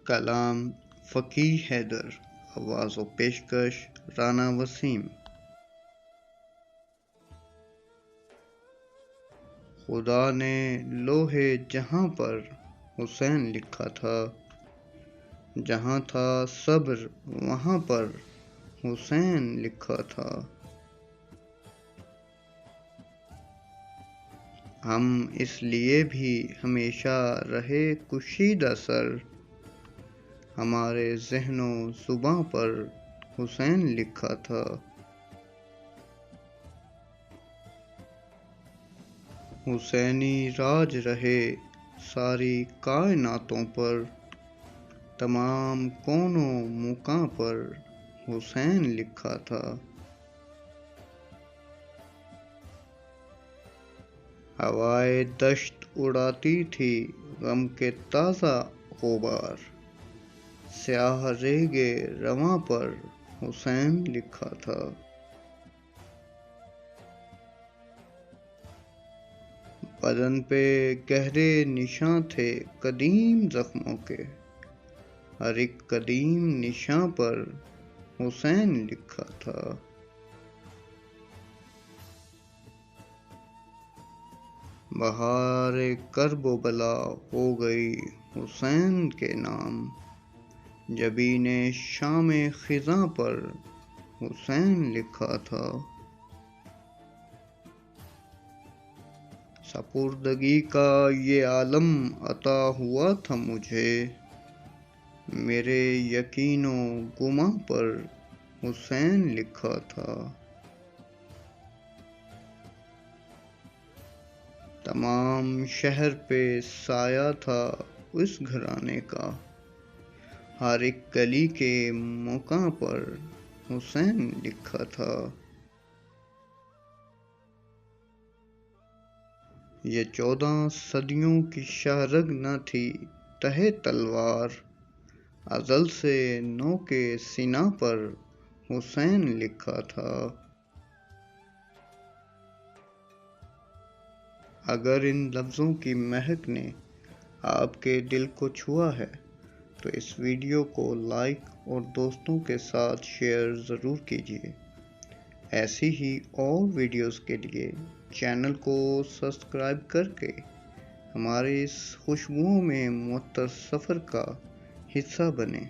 کلام فقی حیدر، آواز و پیشکش رانا وسیم۔ خدا نے لوح جہاں پر حسین لکھا تھا، جہاں تھا صبر وہاں پر حسین لکھا تھا۔ ہم اس لیے بھی ہمیشہ رہے کشیدہ سر، ہمارے ذہن و زباں پر حسین لکھا تھا۔ حسینی راج رہے ساری کائناتوں پر، تمام کون و مکاں پر حسین لکھا تھا۔ ہوائے دشت اڑاتی تھی غم کے تازہ غبار، سیاہ ریگ رواں پر حسین لکھا تھا۔ بدن پہ گہرے نشاں تھے قدیم زخموں کے، ہر ایک قدیم نشاں پر حسین لکھا تھا۔ بہار کرب و بلا ہو گئی حسین کے نام، جبین شام خزاں پر حسین لکھا تھا۔ سپردگی کا یہ عالم عطا ہوا تھا مجھے، میرے یقین و گماں پر حسین لکھا تھا۔ تمام شہر پہ سایہ تھا اس گھرانے کا، ہر ایک گلی کے مکاں پر حسین لکھا تھا۔ یہ 14 صدیوں کی شاہرگ نہ تھی تہہ تلوار، ازل سے نوک سینہ پر حسین لکھا تھا۔ اگر ان لفظوں کی مہک نے آپ کے دل کو چھوا ہے تو اس ویڈیو کو لائک اور دوستوں کے ساتھ شیئر ضرور کیجیے۔ ایسی ہی اور ویڈیوز کے لیے چینل کو سبسکرائب کر کے ہمارے اس خوشبوؤں میں معطر سفر کا حصہ بنیں۔